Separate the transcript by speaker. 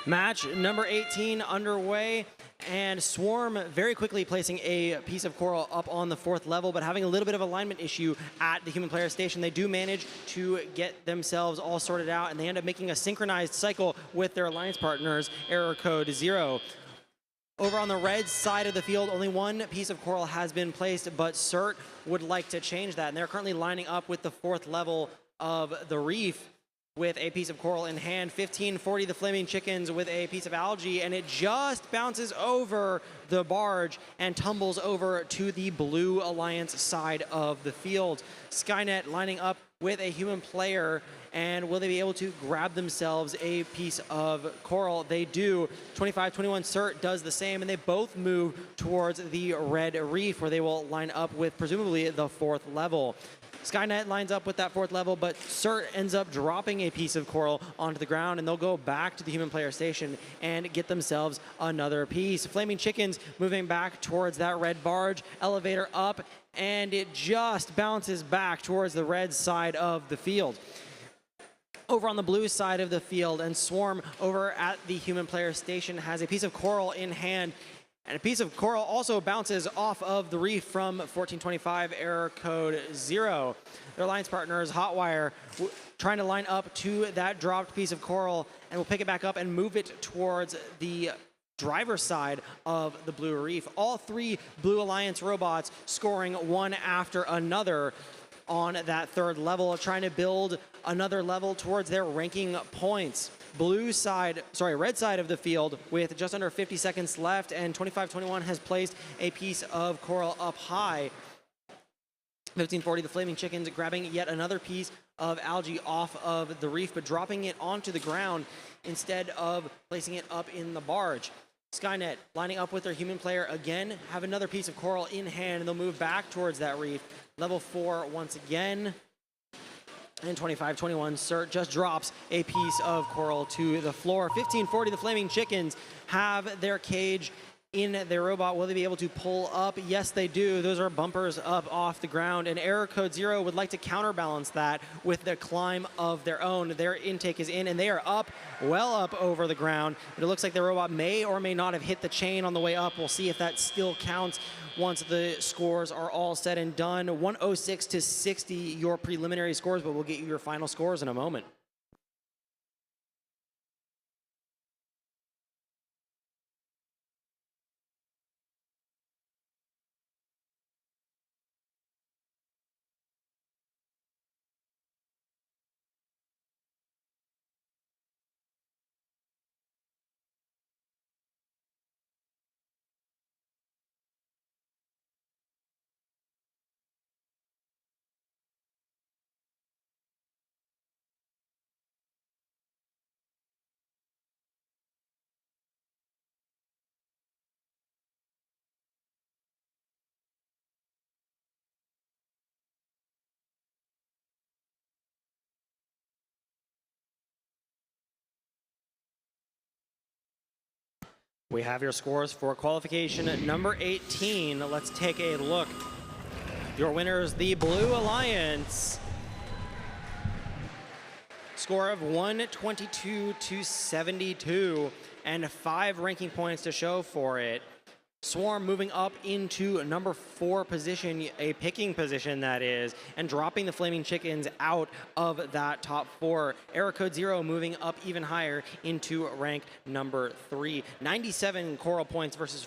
Speaker 1: Match number 18 underway, and Swarm very quickly placing a piece of coral up on the 4th level, but having a little bit of alignment issue at the human player station. They do manage to get themselves all sorted out, and they end up making a synchronized cycle with their alliance partners, error code 0. Over on the red side of the field, only one piece of coral has been placed, but CERT would like to change that, and they're currently lining up with the 4th level of the reef with a piece of coral in hand. 1540 the Flaming Chickens with a piece of algae, and it just bounces over the barge and tumbles over to the Blue Alliance side of the field. Skynet lining up with a human player, and will they be able to grab themselves a piece of coral? They do. 2521 CERT does the same, and they both move towards the red reef, where they will line up with presumably the 4th level. Skynet lines up with that 4th level, but CERT ends up dropping a piece of coral onto the ground, and they'll go back to the human player station and get themselves another piece. Flaming Chickens moving back towards that red barge, elevator up, and it just bounces back towards the red side of the field. Over on the blue side of the field, and Swarm over at the human player station has a piece of coral in hand, and a piece of coral also bounces off of the reef from 1425 error code 0. Their alliance partners, Hotwire, trying to line up to that dropped piece of coral, and will pick it back up and move it towards the driver's side of the blue reef. All 3 Blue Alliance robots scoring one after another on that 3rd level, trying to build another level towards their ranking points. Red side of the field with just under 50 seconds left, and 2521 has placed a piece of coral up high. 1540 the Flaming Chickens grabbing yet another piece of algae off of the reef, but dropping it onto the ground instead of placing it up in the barge. Skynet lining up with their human player again, have another piece of coral in hand, and they'll move back towards that reef. Level 4 once again. And 2521 CERT just drops a piece of coral to the floor. 1540 the Flaming Chickens have their cage in their robot. Will they be able to pull up? Yes, they do. Those are bumpers up off the ground, and error code 0 would like to counterbalance that with the climb of their own. Their intake is in, and they are up, well up over the ground, but it looks like their robot may or may not have hit the chain on the way up. We'll see if that still counts once the scores are all said and done. 106 to 60 your preliminary scores, but we'll get you your final scores in a moment. We have your scores for qualification number 18. Let's take a look. Your winners, the Blue Alliance. Score of 122 to 72, and 5 ranking points to show for it. Swarm moving up into number 4 position, a picking position that is, and dropping the Flaming Chickens out of that top 4. Error code 0 moving up even higher into rank number 3. 97 coral points versus